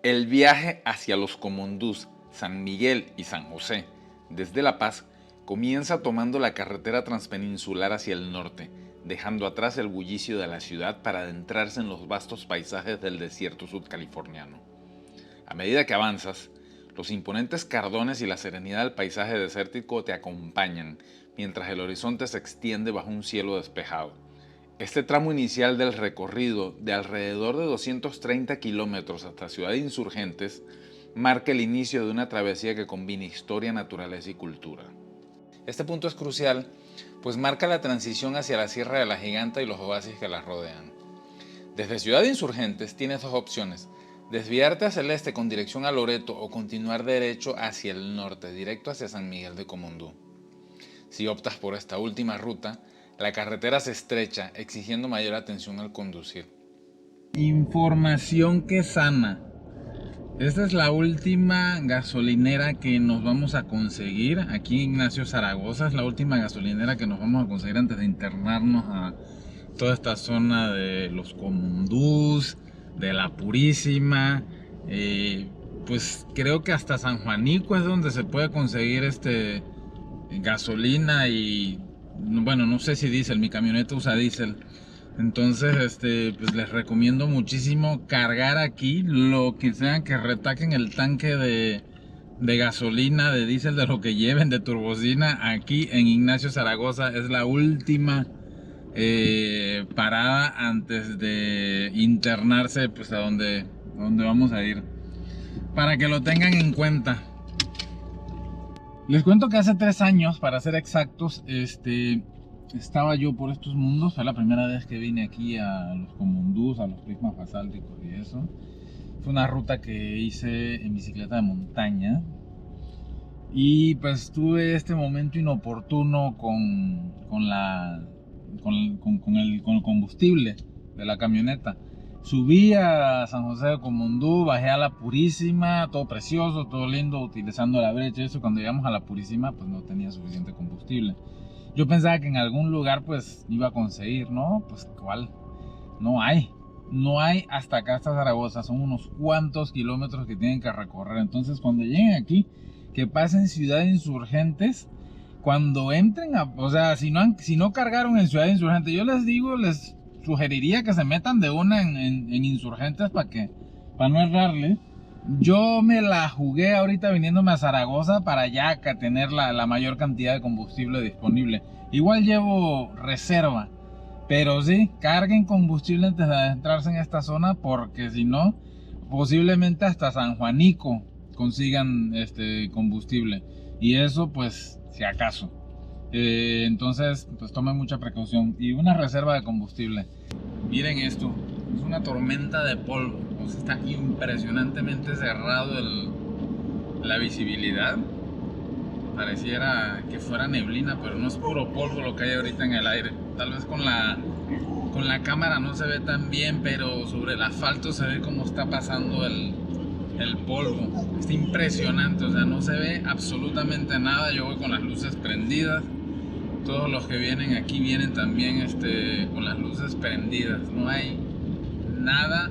El viaje hacia los Comondús, San Miguel y San José, desde La Paz, comienza tomando la carretera transpeninsular hacia el norte, dejando atrás el bullicio de la ciudad para adentrarse en los vastos paisajes del desierto sudcaliforniano. A medida que avanzas, los imponentes cardones y la serenidad del paisaje desértico te acompañan, mientras el horizonte se extiende bajo un cielo despejado. Este tramo inicial del recorrido, de alrededor de 230 kilómetros hasta Ciudad Insurgentes, marca el inicio de una travesía que combina historia, naturaleza y cultura. Este punto es crucial, pues marca la transición hacia la Sierra de la Giganta y los oasis que la rodean. Desde Ciudad Insurgentes tienes dos opciones: desviarte hacia el este con dirección a Loreto o continuar derecho hacia el norte, directo hacia San Miguel de Comondú. Si optas por esta última ruta, la carretera se estrecha, exigiendo mayor atención al conducir. Información que sana. Esta es la última gasolinera que nos vamos a conseguir aquí en Ignacio Zaragoza. Es la última gasolinera que nos vamos a conseguir antes de internarnos a toda esta zona de los Comondús, de la Purísima. Pues creo que hasta San Juanico es donde se puede conseguir gasolina y, bueno, no sé si diésel, mi camioneta usa diésel. Entonces, pues les recomiendo muchísimo cargar aquí lo que sean que retaquen el tanque de gasolina, de diésel, de lo que lleven, de turbocina. Aquí en Ignacio Zaragoza es la última parada antes de internarse, pues a donde vamos a ir, para que lo tengan en cuenta. Les cuento que hace 3 años, para ser exactos, estaba yo por estos mundos. Fue la primera vez que vine aquí a los Comondús, a los prismas basálticos y eso. Fue una ruta que hice en bicicleta de montaña. Y pues tuve este momento inoportuno con el combustible de la camioneta. Subí a San José de Comondú, bajé a la Purísima, todo precioso, todo lindo, utilizando la brecha. Eso, cuando llegamos a la Purísima, pues no tenía suficiente combustible. Yo pensaba que en algún lugar pues iba a conseguir, ¿no? Pues ¿cuál? No hay. No hay hasta acá, hasta Zaragoza. Son unos cuantos kilómetros que tienen que recorrer. Entonces, cuando lleguen aquí, que pasen Ciudad Insurgentes, cuando entren o sea, si no cargaron en Ciudad Insurgentes, yo les digo, les sugeriría que se metan de una en Insurgentes para no errarle. Yo me la jugué ahorita viniéndome a Zaragoza para ya tener la mayor cantidad de combustible disponible. Igual llevo reserva, pero sí, carguen combustible antes de adentrarse en esta zona, porque si no, posiblemente hasta San Juanico consigan combustible. Y eso pues, si acaso. Entonces, pues tomen mucha precaución y una reserva de combustible. Miren esto, es una tormenta de polvo. O sea, está impresionantemente cerrado la visibilidad. Pareciera que fuera neblina, pero no es puro polvo lo que hay ahorita en el aire. Tal vez con la cámara no se ve tan bien, pero sobre el asfalto se ve cómo está pasando el polvo. Está impresionante, o sea, no se ve absolutamente nada. Yo voy con las luces prendidas. Todos los que vienen aquí vienen también con las luces prendidas. No hay nada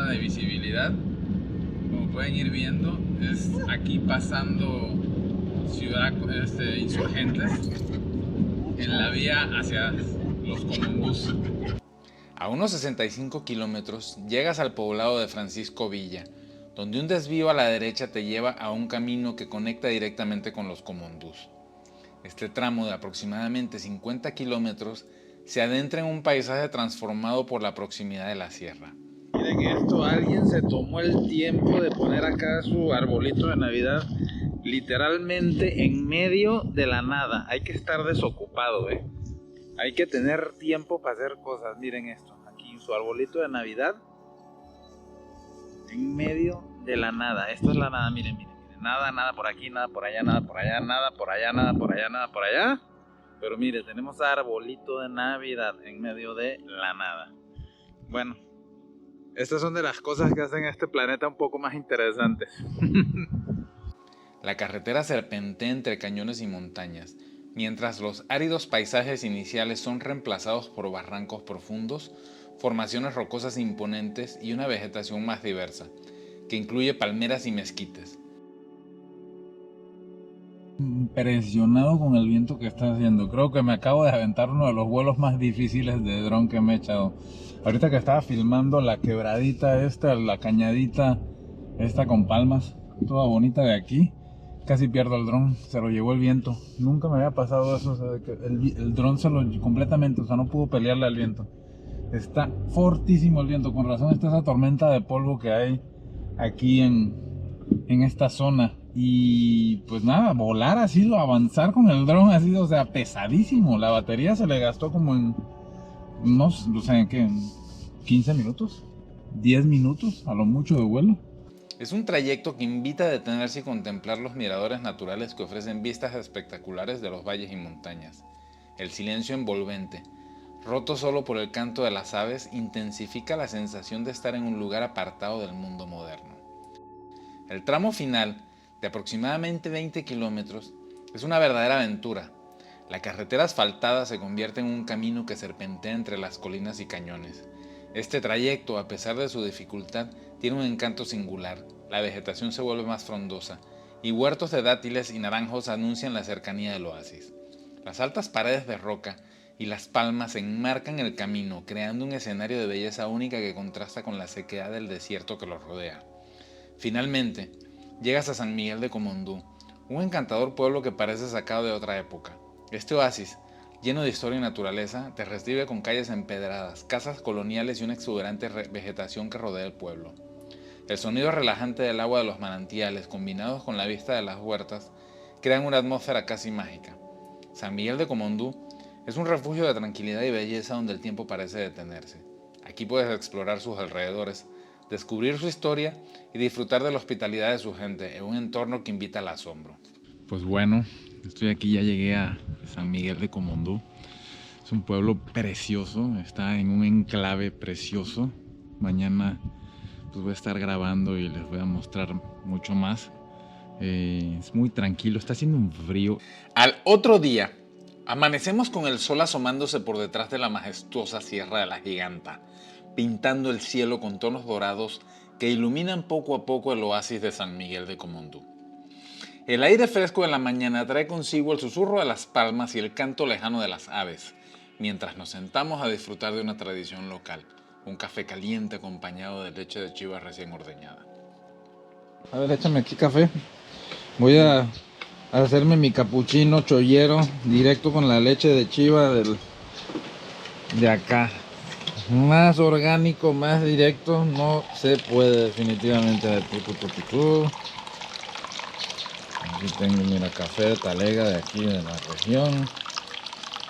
de visibilidad. Como pueden ir viendo, es aquí pasando Ciudad Insurgentes en la vía hacia los Comondús. A unos 65 kilómetros llegas al poblado de Francisco Villa, donde un desvío a la derecha te lleva a un camino que conecta directamente con los Comondús. Este tramo de aproximadamente 50 kilómetros se adentra en un paisaje transformado por la proximidad de la sierra. Miren esto, alguien se tomó el tiempo de poner acá su arbolito de Navidad literalmente en medio de la nada. Hay que estar desocupado, hay que tener tiempo para hacer cosas. Miren esto, aquí su arbolito de Navidad en medio de la nada. Esto es la nada, miren. Nada por aquí, nada por allá, nada por allá, nada por allá, nada por allá, nada por allá. Pero mire, tenemos arbolito de Navidad en medio de la nada. Bueno, estas son de las cosas que hacen este planeta un poco más interesantes. La carretera serpentea entre cañones y montañas, mientras los áridos paisajes iniciales son reemplazados por barrancos profundos, formaciones rocosas imponentes y una vegetación más diversa. que incluye palmeras y mezquites. Impresionado con el viento que está haciendo. Creo que me acabo de aventar uno de los vuelos más difíciles de dron que me he echado. Ahorita que estaba filmando la quebradita esta, la cañadita esta con palmas, toda bonita de aquí, casi pierdo el dron, se lo llevó el viento. Nunca me había pasado eso, o sea, de que el dron se lo completamente, o sea, no pudo pelearle al viento. Está fortísimo el viento, con razón está esa tormenta de polvo que hay aquí en esta zona. Y pues nada, volar ha sido, avanzar con el dron ha sido, o sea, pesadísimo. La batería se le gastó como en, no sé, ¿en qué? ¿En 15 minutos? ¿10 minutos a lo mucho de vuelo? Es un trayecto que invita a detenerse y contemplar los miradores naturales que ofrecen vistas espectaculares de los valles y montañas. El silencio envolvente, roto solo por el canto de las aves, intensifica la sensación de estar en un lugar apartado del mundo moderno. El tramo final, de aproximadamente 20 kilómetros, es una verdadera aventura. La carretera asfaltada se convierte en un camino que serpentea entre las colinas y cañones. Este trayecto, a pesar de su dificultad, tiene un encanto singular. La vegetación se vuelve más frondosa y huertos de dátiles y naranjos anuncian la cercanía del oasis. Las altas paredes de roca y las palmas enmarcan el camino, creando un escenario de belleza única que contrasta con la sequedad del desierto que los rodea. Finalmente, llegas a San Miguel de Comondú, un encantador pueblo que parece sacado de otra época. Este oasis, lleno de historia y naturaleza, te recibe con calles empedradas, casas coloniales y una exuberante vegetación que rodea el pueblo. El sonido relajante del agua de los manantiales, combinados con la vista de las huertas, crean una atmósfera casi mágica. San Miguel de Comondú es un refugio de tranquilidad y belleza donde el tiempo parece detenerse. Aquí puedes explorar sus alrededores, descubrir su historia y disfrutar de la hospitalidad de su gente en un entorno que invita al asombro. Pues bueno, estoy aquí, ya llegué a San Miguel de Comondú. Es un pueblo precioso, está en un enclave precioso. Mañana pues voy a estar grabando y les voy a mostrar mucho más. Es muy tranquilo, está haciendo un frío. Al otro día, amanecemos con el sol asomándose por detrás de la majestuosa Sierra de la Giganta, pintando el cielo con tonos dorados que iluminan poco a poco el oasis de San Miguel de Comondú. El aire fresco de la mañana trae consigo el susurro de las palmas y el canto lejano de las aves, mientras nos sentamos a disfrutar de una tradición local, un café caliente acompañado de leche de chiva recién ordeñada. A ver, échame aquí café. Voy a hacerme mi capuchino chollero directo con la leche de chiva de acá. Más orgánico, más directo, no se puede definitivamente. Aquí tengo, mira, café de Talega de aquí de la región.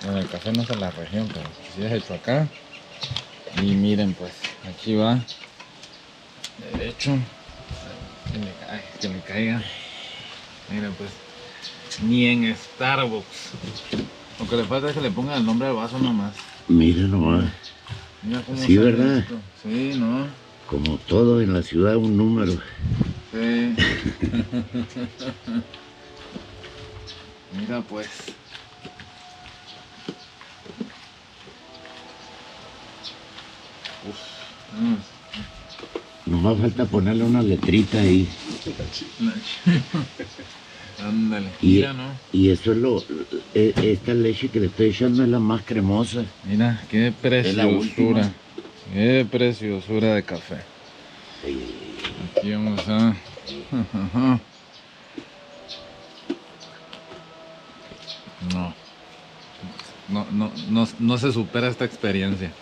Bueno, el café no es de la región, pero sí es hecho acá. Y miren, pues, aquí va derecho. Que me caiga. Miren, pues, ni en Starbucks. Lo que le falta es que le pongan el nombre al vaso nomás. Mira nomás. Mira cómo Sí, sale ¿verdad? esto. Sí, ¿no? Como todo en la ciudad, un número. Sí. Mira pues. Nomás falta ponerle una letrita ahí. Ándale. Y, Mira, ¿no? y eso es esta leche que le estoy echando es la más cremosa. Mira, qué preciosura. Qué preciosura de café. Aquí vamos a... No se supera esta experiencia.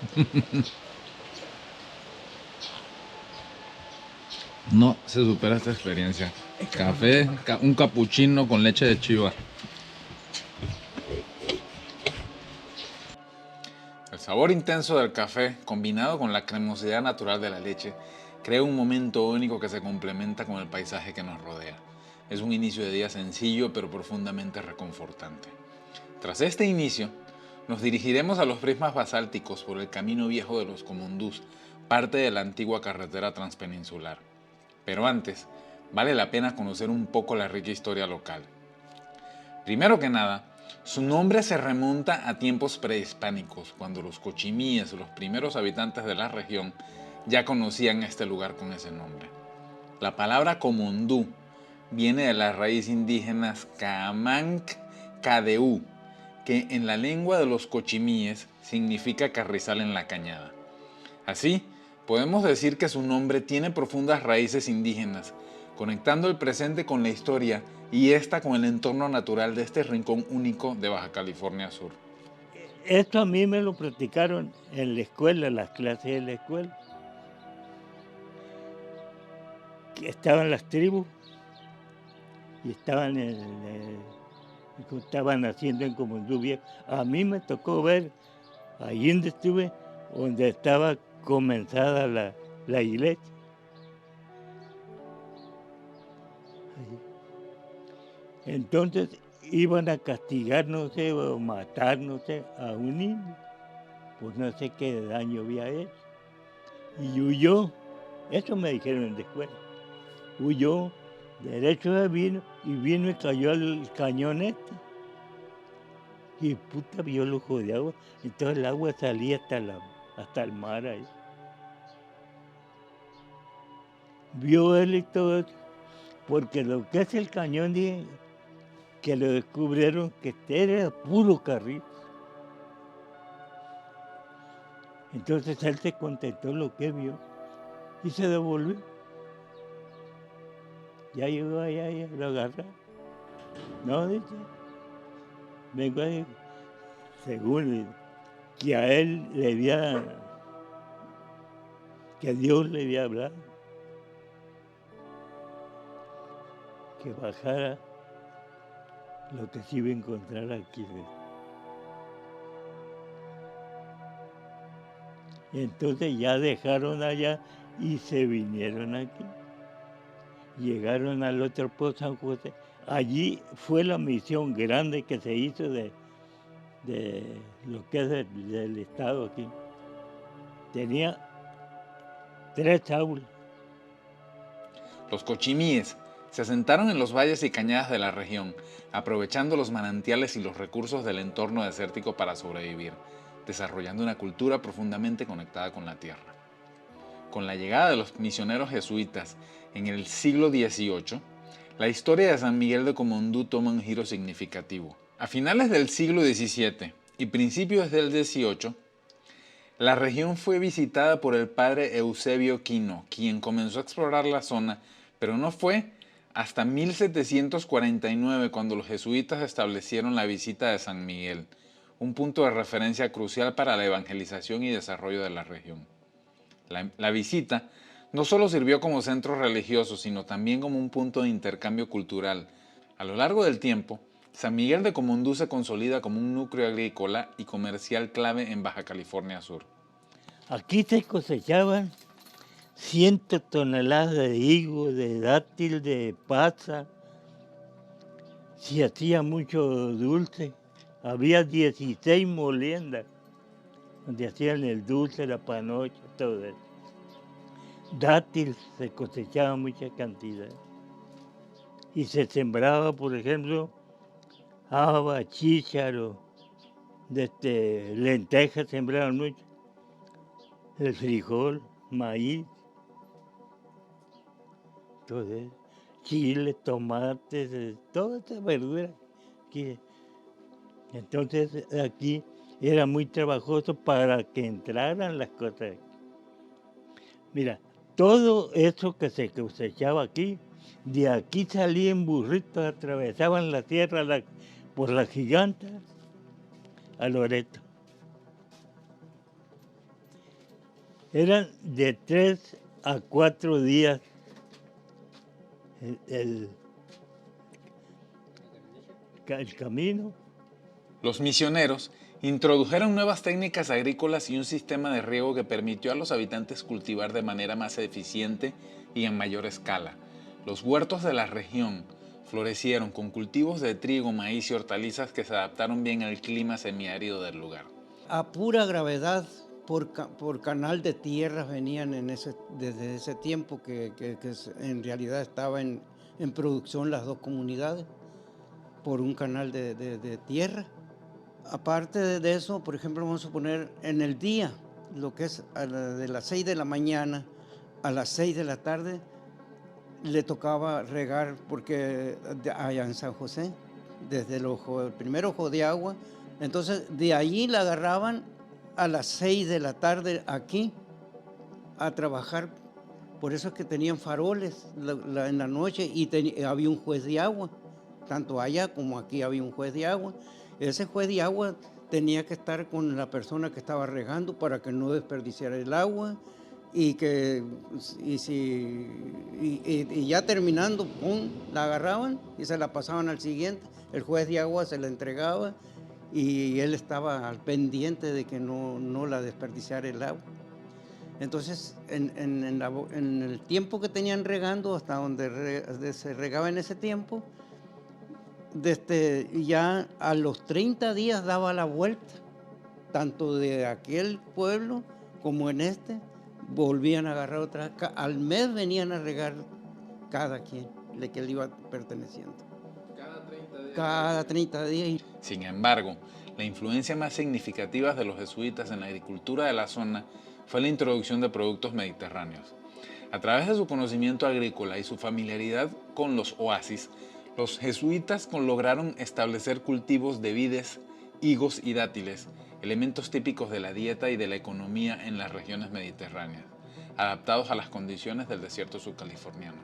No se supera esta experiencia. Café, un capuchino con leche de chiva. El sabor intenso del café, combinado con la cremosidad natural de la leche, crea un momento único que se complementa con el paisaje que nos rodea. Es un inicio de día sencillo pero profundamente reconfortante. Tras este inicio, nos dirigiremos a los prismas basálticos por el camino viejo de los Comondús, parte de la antigua carretera transpeninsular. Pero antes, vale la pena conocer un poco la rica historia local. Primero que nada, su nombre se remonta a tiempos prehispánicos, cuando los cochimíes, los primeros habitantes de la región, ya conocían este lugar con ese nombre. La palabra comondú viene de las raíces indígenas Caamanc Cadeú, que en la lengua de los cochimíes significa carrizal en la cañada. Así, podemos decir que su nombre tiene profundas raíces indígenas, conectando el presente con la historia y esta con el entorno natural de este rincón único de Baja California Sur. Esto a mí me lo practicaron en la escuela, las clases de la escuela. Que estaban las tribus y estaban haciendo en Comondú Viejo. A mí me tocó ver, ahí donde estuve, donde estaba comenzada la iglesia. Ahí. Entonces iban a castigar, no sé, o matar, no sé, a un niño. Pues no sé qué daño había hecho. Y huyó, eso me dijeron en la escuela. Huyó, derecho de vino, y vino y cayó al cañón este. Y puta vio el ojo de agua, entonces el agua salía hasta el mar ahí. Vio él y todo eso, porque lo que es el cañón, que lo descubrieron, que era puro carril. Entonces él se contentó lo que vio y se devolvió. Ya llegó allá y lo agarraron. No, dice, vengo ahí, según que a él que Dios le había hablado, que bajara lo que se iba a encontrar aquí. Entonces ya dejaron allá y se vinieron aquí. Llegaron al otro pueblo, San José. Allí fue la misión grande que se hizo de lo que es del Estado aquí. Tenía 3 aulas. Los cochimíes se asentaron en los valles y cañadas de la región, aprovechando los manantiales y los recursos del entorno desértico para sobrevivir, desarrollando una cultura profundamente conectada con la tierra. Con la llegada de los misioneros jesuitas en el siglo XVIII, la historia de San Miguel de Comondú toma un giro significativo. A finales del siglo XVII y principios del XVIII, la región fue visitada por el padre Eusebio Quino, quien comenzó a explorar la zona, pero no fue hasta 1749 cuando los jesuitas establecieron la visita de San Miguel, un punto de referencia crucial para la evangelización y desarrollo de la región. La visita no solo sirvió como centro religioso, sino también como un punto de intercambio cultural. A lo largo del tiempo, San Miguel de Comondú se consolida como un núcleo agrícola y comercial clave en Baja California Sur. Aquí se cosechaban 100 toneladas de higo, de dátil, de pasa. Se hacía mucho dulce. Había 16 moliendas donde hacían el dulce, la panocha, todo eso. Dátil se cosechaba mucha cantidad. Y se sembraba, por ejemplo, haba, chícharo, lentejas sembraban mucho, el frijol, maíz, todo eso, chile, tomates, toda esa verdura. Entonces aquí era muy trabajoso para que entraran las cosas. Mira, todo eso que se cosechaba aquí, de aquí salían burritos, atravesaban la tierra por las gigantas a Loreto. Eran de 3 a 4 días el camino. Los misioneros introdujeron nuevas técnicas agrícolas y un sistema de riego que permitió a los habitantes cultivar de manera más eficiente y en mayor escala. Los huertos de la región florecieron con cultivos de trigo, maíz y hortalizas que se adaptaron bien al clima semiárido del lugar. A pura gravedad, por canal de tierras venían desde ese tiempo que en realidad estaba en producción las dos comunidades, por un canal de tierra. Aparte de eso, por ejemplo, vamos a poner en el día, lo que es de las 6 de la mañana a las 6 de la tarde, le tocaba regar, porque allá en San José, desde el primer ojo de agua, entonces de allí la agarraban a las 6 de la tarde aquí a trabajar. Por eso es que tenían faroles en la noche y había un juez de agua, tanto allá como aquí había un juez de agua. Ese juez de agua tenía que estar con la persona que estaba regando para que no desperdiciara el agua y y ya terminando, pum, la agarraban y se la pasaban al siguiente. El juez de agua se la entregaba y él estaba al pendiente de que no la desperdiciara el agua. Entonces, en el tiempo que tenían regando, hasta donde se regaba en ese tiempo, ya a los 30 días daba la vuelta, tanto de aquel pueblo como en volvían a agarrar otra. Al mes venían a regar cada quien, de que le iba perteneciendo. Cada 30 días. Cada 30 días. Sin embargo, la influencia más significativa de los jesuitas en la agricultura de la zona fue la introducción de productos mediterráneos. A través de su conocimiento agrícola y su familiaridad con los oasis, los jesuitas lograron establecer cultivos de vides, higos y dátiles, elementos típicos de la dieta y de la economía en las regiones mediterráneas, adaptados a las condiciones del desierto subcaliforniano.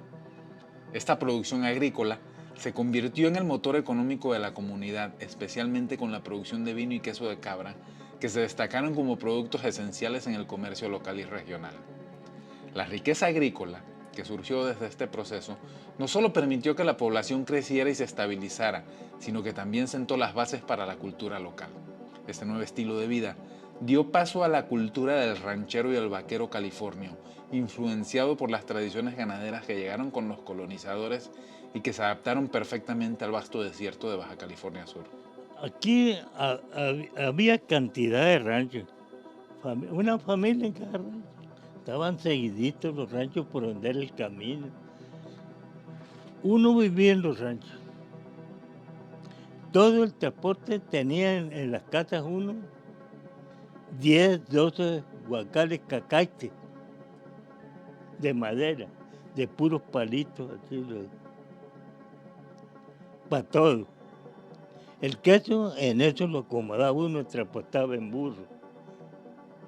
Esta producción agrícola se convirtió en el motor económico de la comunidad, especialmente con la producción de vino y queso de cabra, que se destacaron como productos esenciales en el comercio local y regional. La riqueza agrícola que surgió desde este proceso no solo permitió que la población creciera y se estabilizara, sino que también sentó las bases para la cultura local. Este nuevo estilo de vida dio paso a la cultura del ranchero y el vaquero californio, influenciado por las tradiciones ganaderas que llegaron con los colonizadores y que se adaptaron perfectamente al vasto desierto de Baja California Sur. Aquí había cantidad de ranchos, una familia en cada rancho. Estaban seguiditos los ranchos por donde era el camino. Uno vivía en los ranchos. Todo el transporte tenía en las casas uno 10, 12 guacales cacaites de madera, de puros palitos, así, para todo. El queso, en eso lo acomodaba uno, transportaba en burro,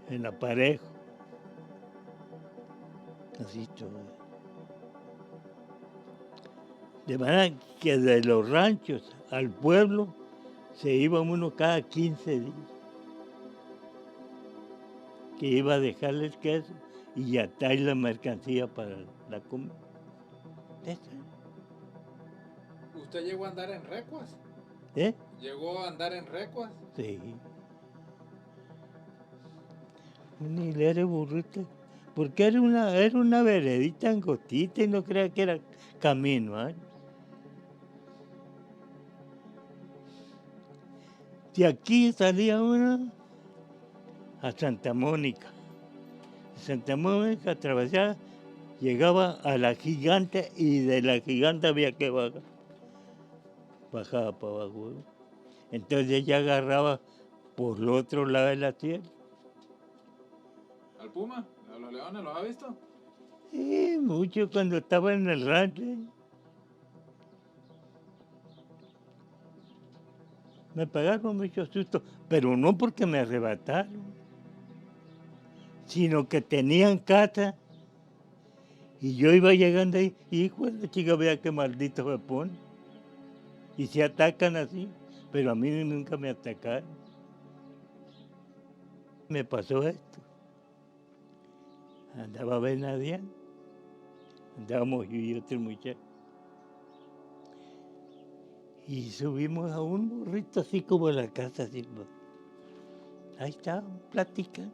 en aparejo, así todo. De manera que de los ranchos al pueblo se iba uno cada 15 días, que iba a dejarle el queso y ya trae la mercancía para la comida. ¿Usted llegó a andar en recuas? ¿Eh? ¿Llegó a andar en recuas? Sí. Un hilera de burrito, porque era una veredita angostita y no creía que era camino. ¿Eh? De aquí salía uno a Santa Mónica. Santa Mónica atravesaba, llegaba a la Gigante y de la Gigante había que bajar. Bajaba para abajo. Entonces ella agarraba por el otro lado de la tierra. ¿Al Puma? ¿A los leones los ha visto? Sí, mucho cuando estaba en el rancho. Me pegaron muchos sustos, pero no porque me arrebataron, sino que tenían casa y yo iba llegando ahí, hijo de la chica, vea qué maldito me pone. Y se atacan así, pero a mí nunca me atacaron. Me pasó esto. Andaba Benadián, andábamos yo y otro muchacho. Y subimos a un burrito así como la casa, así. Ahí estábamos platicando.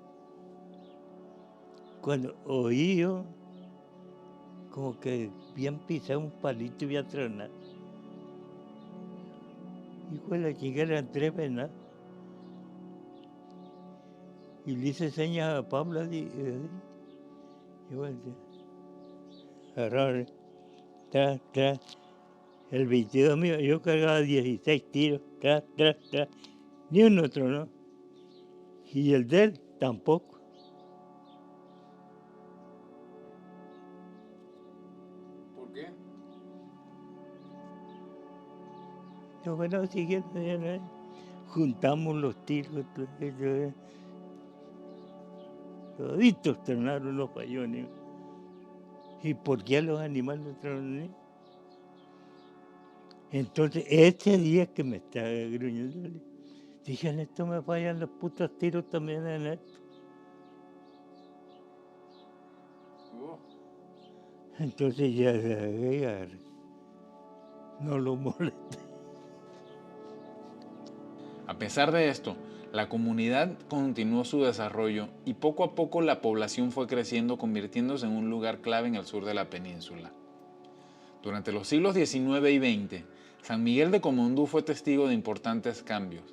Cuando oí yo, como que bien pisado un palito y bien tronar. Hijo de la chica, eran 3 venados. Y le hice señas a Pablo así. Y bueno, agarraron, tras. El 22 mío, yo cargaba 16 tiros, tras. Ni un otro, ¿no? Y el de él tampoco. ¿Por qué? Yo, bueno, siguiendo, juntamos los tiros, toditos tronaron los payones. ¿Y por qué los animales no tronan? Entonces, ese día que me estaba gruñendo, dije, en esto me fallan los putos tiros también en esto. Entonces ya no lo molesté. A pesar de esto, la comunidad continuó su desarrollo y poco a poco la población fue creciendo, convirtiéndose en un lugar clave en el sur de la península. Durante los siglos XIX y XX, San Miguel de Comondú fue testigo de importantes cambios.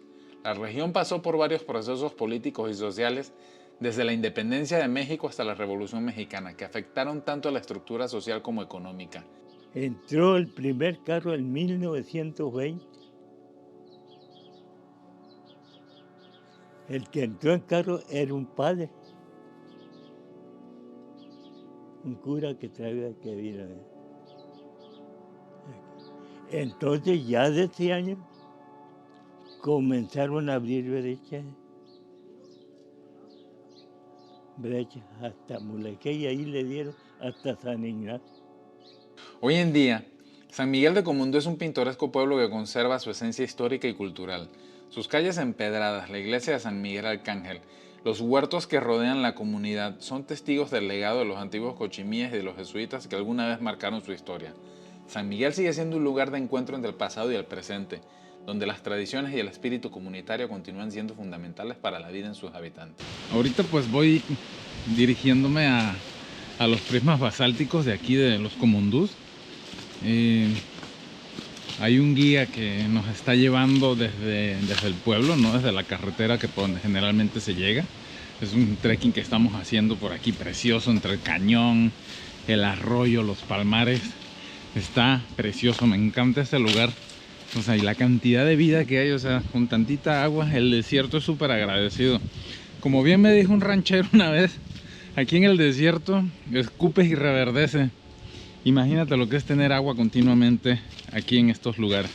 La región pasó por varios procesos políticos y sociales, desde la independencia de México hasta la Revolución Mexicana, que afectaron tanto a la estructura social como económica. Entró el primer carro en 1920. El que entró en carro era un padre, un cura que vino. Entonces ya de ese año comenzaron a abrir brechas hasta Mulegé, y ahí le dieron hasta San Ignacio. Hoy en día, San Miguel de Comondú es un pintoresco pueblo que conserva su esencia histórica y cultural. Sus calles empedradas, la iglesia de San Miguel Arcángel, los huertos que rodean la comunidad son testigos del legado de los antiguos cochimíes y de los jesuitas que alguna vez marcaron su historia. San Miguel sigue siendo un lugar de encuentro entre el pasado y el presente, donde las tradiciones y el espíritu comunitario continúan siendo fundamentales para la vida en sus habitantes. Ahorita pues voy dirigiéndome a los prismas basálticos de aquí de los Comondús. Hay un guía que nos está llevando desde el pueblo, no desde la carretera que por donde generalmente se llega. Es un trekking que estamos haciendo por aquí precioso, entre el cañón, el arroyo, los palmares. Está precioso, me encanta este lugar. O sea, y la cantidad de vida que hay, o sea, con tantita agua, el desierto es súper agradecido. Como bien me dijo un ranchero una vez, aquí en el desierto escupes y reverdece. Imagínate lo que es tener agua continuamente aquí en estos lugares.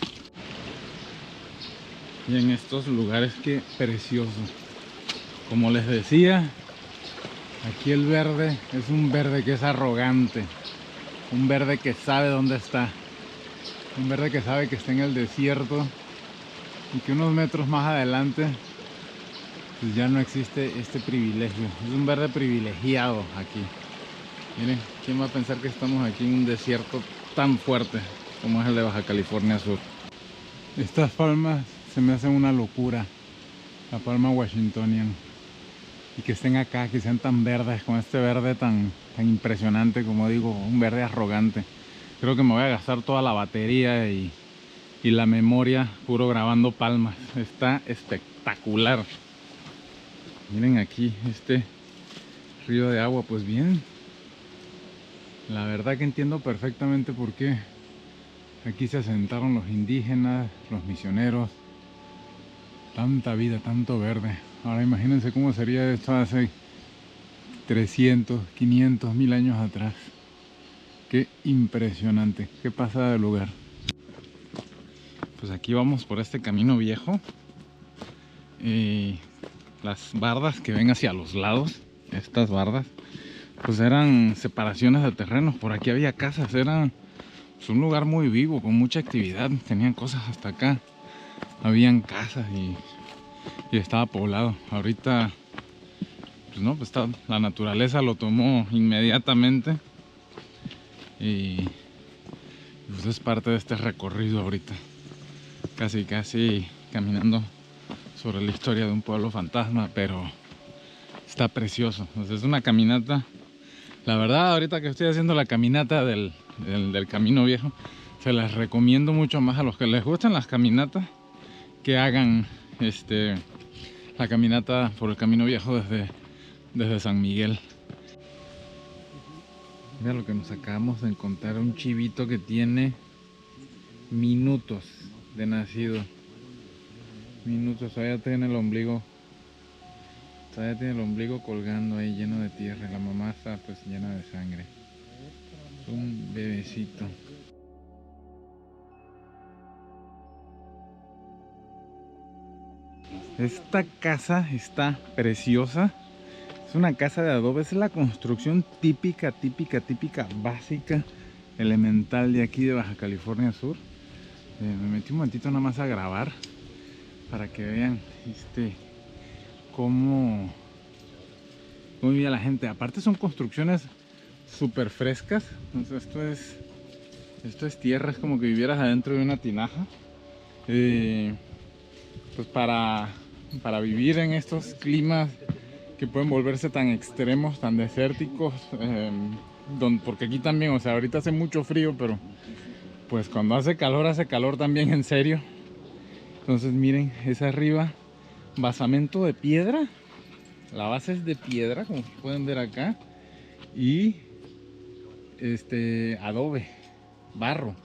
Y en estos lugares, qué precioso. Como les decía, aquí el verde es un verde que es arrogante. Un verde que sabe dónde está. Un verde que sabe que está en el desierto. Y que unos metros más adelante pues ya no existe este privilegio. Es un verde privilegiado aquí. Miren, ¿quién va a pensar que estamos aquí en un desierto tan fuerte como es el de Baja California Sur? Estas palmas se me hacen una locura. La palma washingtonian. Y que estén acá, que sean tan verdes, con este verde tan impresionante, como digo, un verde arrogante. Creo que me voy a gastar toda la batería y la memoria puro grabando palmas. Está espectacular. Miren aquí este río de agua, pues bien. La verdad que entiendo perfectamente por qué aquí se asentaron los indígenas, los misioneros. Tanta vida, tanto verde. Ahora imagínense cómo sería esto hace 300, 500, 1000 años atrás. Qué impresionante, qué pasada de lugar. Pues aquí vamos por este camino viejo. Las bardas que ven hacia los lados, estas bardas, pues eran separaciones de terrenos. Por aquí había casas, era pues un lugar muy vivo, con mucha actividad. Tenían cosas hasta acá. Habían casas y estaba poblado. Ahorita, pues no, pues la naturaleza lo tomó inmediatamente. Y pues es parte de este recorrido ahorita. Casi caminando sobre la historia de un pueblo fantasma, pero está precioso. Entonces es una caminata. La verdad, ahorita que estoy haciendo la caminata del camino viejo, se las recomiendo mucho más a los que les gustan las caminatas, que hagan la caminata por el camino viejo desde San Miguel. Mira lo que nos acabamos de encontrar, un chivito que tiene minutos de nacido. Minutos, todavía tiene el ombligo colgando ahí lleno de tierra. La mamá está pues llena de sangre. Un bebecito. Esta casa está preciosa. Es una casa de adobe, es la construcción típica, básica, elemental de aquí de Baja California Sur. Me metí un momentito nada más a grabar para que vean cómo vivía la gente. Aparte son construcciones súper frescas. Entonces esto es tierra, es como que vivieras adentro de una tinaja. Pues para vivir en estos climas que pueden volverse tan extremos, tan desérticos, porque aquí también, o sea, ahorita hace mucho frío, pero pues cuando hace calor también, en serio. Entonces miren, es arriba, basamento de piedra, la base es de piedra, como pueden ver acá, y adobe, barro.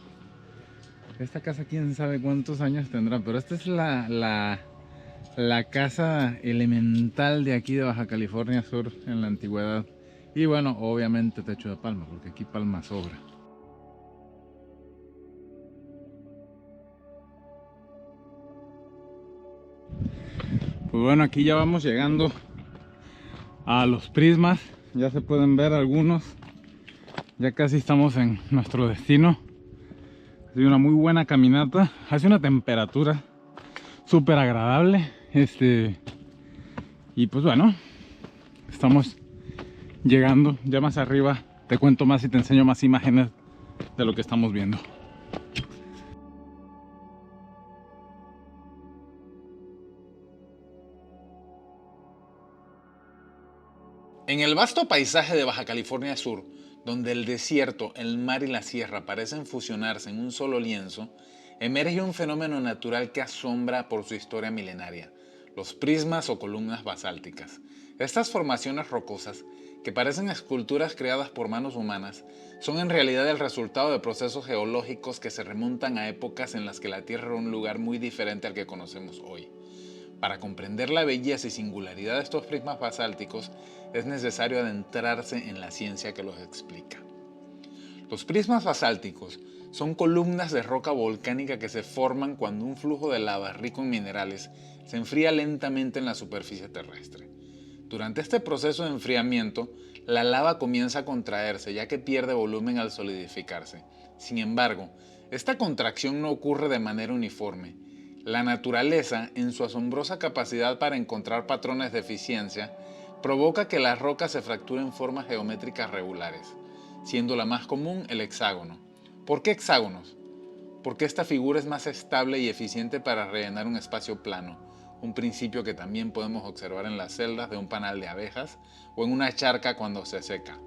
Esta casa quién sabe cuántos años tendrá, pero esta es la casa elemental de aquí de Baja California Sur en la antigüedad. Y bueno, obviamente techo de palma, porque aquí palma sobra. Pues bueno, aquí ya vamos llegando a los prismas. Ya se pueden ver algunos. Ya casi estamos en nuestro destino. Ha sido una muy buena caminata. Hace una temperatura súper agradable. Y pues bueno, estamos llegando. Ya más arriba te cuento más y te enseño más imágenes de lo que estamos viendo. En el vasto paisaje de Baja California Sur, donde el desierto, el mar y la sierra parecen fusionarse en un solo lienzo, emerge un fenómeno natural que asombra por su historia milenaria: los prismas o columnas basálticas. Estas formaciones rocosas, que parecen esculturas creadas por manos humanas, son en realidad el resultado de procesos geológicos que se remontan a épocas en las que la Tierra era un lugar muy diferente al que conocemos hoy. Para comprender la belleza y singularidad de estos prismas basálticos, es necesario adentrarse en la ciencia que los explica. Los prismas basálticos son columnas de roca volcánica que se forman cuando un flujo de lava rico en minerales se enfría lentamente en la superficie terrestre. Durante este proceso de enfriamiento, la lava comienza a contraerse, ya que pierde volumen al solidificarse. Sin embargo, esta contracción no ocurre de manera uniforme. La naturaleza, en su asombrosa capacidad para encontrar patrones de eficiencia, provoca que las rocas se fracturen en formas geométricas regulares, siendo la más común el hexágono. ¿Por qué hexágonos? Porque esta figura es más estable y eficiente para rellenar un espacio plano, un principio que también podemos observar en las celdas de un panal de abejas o en una charca cuando se seca.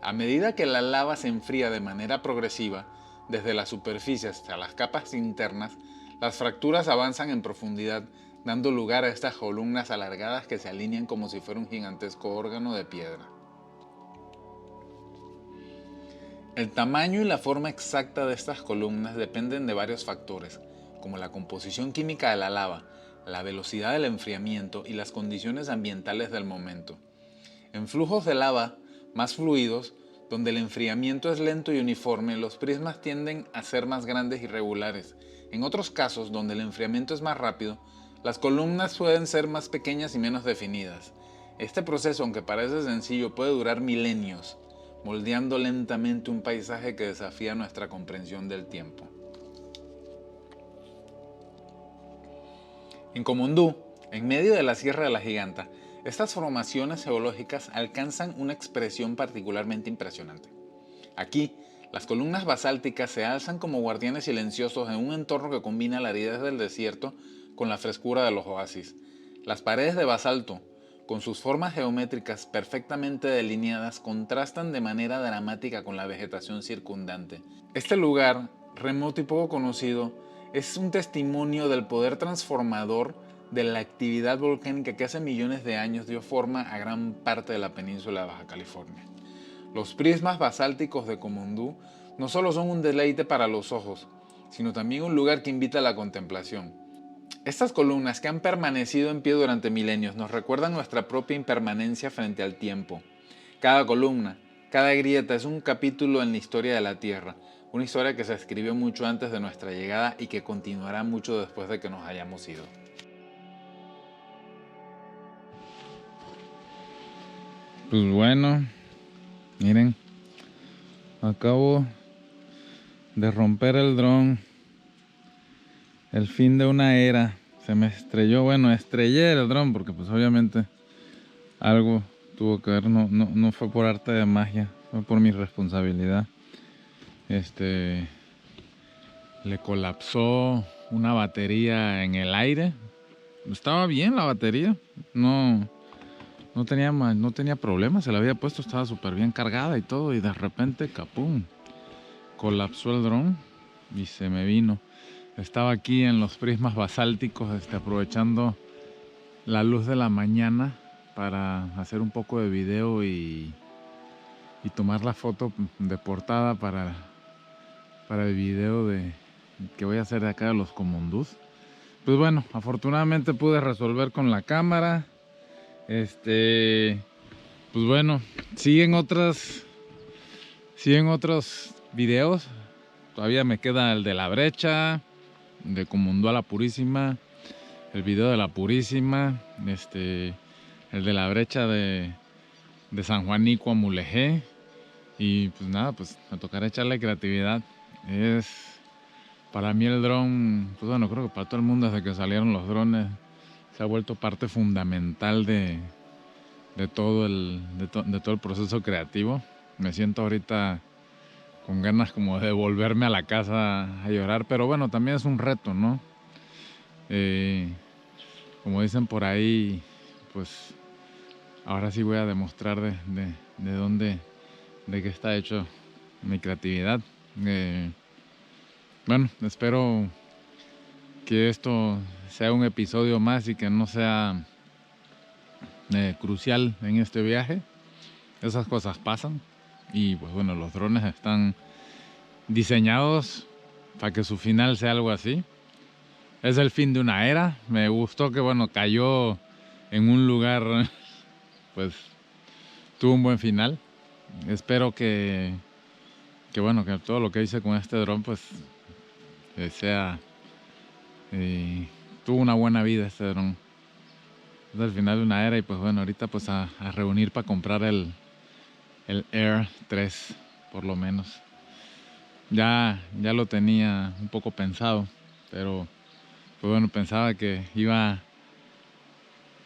A medida que la lava se enfría de manera progresiva, desde la superficie hasta las capas internas, las fracturas avanzan en profundidad, dando lugar a estas columnas alargadas que se alinean como si fuera un gigantesco órgano de piedra. El tamaño y la forma exacta de estas columnas dependen de varios factores, como la composición química de la lava, la velocidad del enfriamiento y las condiciones ambientales del momento. En flujos de lava más fluidos, donde el enfriamiento es lento y uniforme, los prismas tienden a ser más grandes y regulares. En otros casos, donde el enfriamiento es más rápido, las columnas pueden ser más pequeñas y menos definidas. Este proceso, aunque parece sencillo, puede durar milenios, moldeando lentamente un paisaje que desafía nuestra comprensión del tiempo. En Comondú, en medio de la Sierra de la Giganta, estas formaciones geológicas alcanzan una expresión particularmente impresionante. Aquí, las columnas basálticas se alzan como guardianes silenciosos en un entorno que combina la aridez del desierto con la frescura de los oasis. Las paredes de basalto, con sus formas geométricas perfectamente delineadas, contrastan de manera dramática con la vegetación circundante. Este lugar, remoto y poco conocido, es un testimonio del poder transformador de la actividad volcánica que hace millones de años dio forma a gran parte de la península de Baja California. Los prismas basálticos de Comondú no solo son un deleite para los ojos, sino también un lugar que invita a la contemplación. Estas columnas, que han permanecido en pie durante milenios, nos recuerdan nuestra propia impermanencia frente al tiempo. Cada columna, cada grieta es un capítulo en la historia de la Tierra, una historia que se escribió mucho antes de nuestra llegada y que continuará mucho después de que nos hayamos ido. Pues bueno, miren, acabo de romper el dron. El fin de una era. Se me estrelló, bueno, estrellé el dron porque pues obviamente algo tuvo que ver, no fue por arte de magia, fue por mi responsabilidad. Le colapsó una batería en el aire. Estaba bien la batería, no tenía problemas, se la había puesto, estaba súper bien cargada y todo, y de repente, capum, colapsó el dron y se me vino. Estaba aquí en los prismas basálticos, aprovechando la luz de la mañana para hacer un poco de video y tomar la foto de portada para el video que voy a hacer de acá de los Comondús. Pues bueno, afortunadamente pude resolver con la cámara. Pues bueno, siguen otros videos. Todavía me queda el de la brecha, de Comondú a la Purísima, el video de la Purísima, el de la brecha de San Juanico a Mulegé. Y pues nada, pues me tocará echarle creatividad. Para mí el dron, pues bueno, creo que para todo el mundo desde que salieron los drones se ha vuelto parte fundamental de todo el proceso creativo. Me siento ahorita con ganas como de volverme a la casa a llorar, pero bueno, también es un reto, ¿no? Como dicen por ahí, pues ahora sí voy a demostrar de qué está hecho mi creatividad. Bueno, espero que esto sea un episodio más y que no sea crucial en este viaje. Esas cosas pasan y pues bueno, los drones están diseñados para que su final sea algo así. Es el fin de una era. Me gustó que bueno, cayó en un lugar, pues tuvo un buen final. Espero que bueno, que todo lo que hice con este dron pues tuvo una buena vida este dron. Es el final de una era y pues bueno, ahorita pues a reunir para comprar el Air 3 por lo menos. Ya lo tenía un poco pensado, pero pues bueno, pensaba que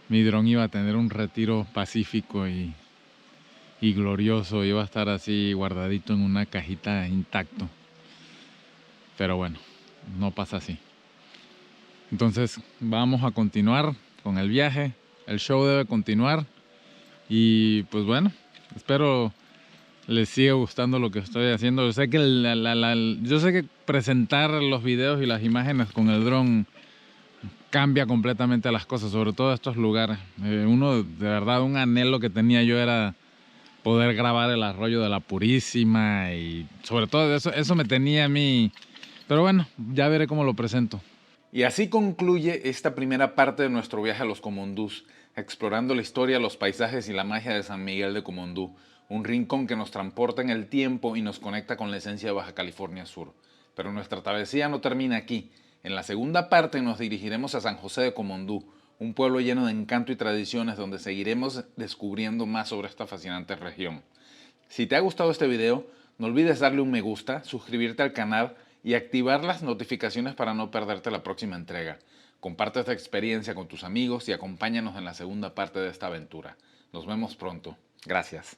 mi dron iba a tener un retiro pacífico y glorioso, iba a estar así guardadito en una cajita intacto. Pero bueno, no pasa así. Entonces vamos a continuar con el viaje. El show debe continuar. Y pues bueno, espero les siga gustando lo que estoy haciendo. Yo sé que presentar los videos y las imágenes con el dron cambia completamente las cosas, sobre todo estos lugares. De verdad, un anhelo que tenía yo era poder grabar el arroyo de la Purísima y sobre todo eso me tenía a mí. Pero bueno, ya veré cómo lo presento. Y así concluye esta primera parte de nuestro viaje a los Comondús, explorando la historia, los paisajes y la magia de San Miguel de Comondú, un rincón que nos transporta en el tiempo y nos conecta con la esencia de Baja California Sur. Pero nuestra travesía no termina aquí. En la segunda parte nos dirigiremos a San José de Comondú, un pueblo lleno de encanto y tradiciones donde seguiremos descubriendo más sobre esta fascinante región. Si te ha gustado este video, no olvides darle un me gusta, suscribirte al canal y activar las notificaciones para no perderte la próxima entrega. Comparte esta experiencia con tus amigos y acompáñanos en la segunda parte de esta aventura. Nos vemos pronto. Gracias.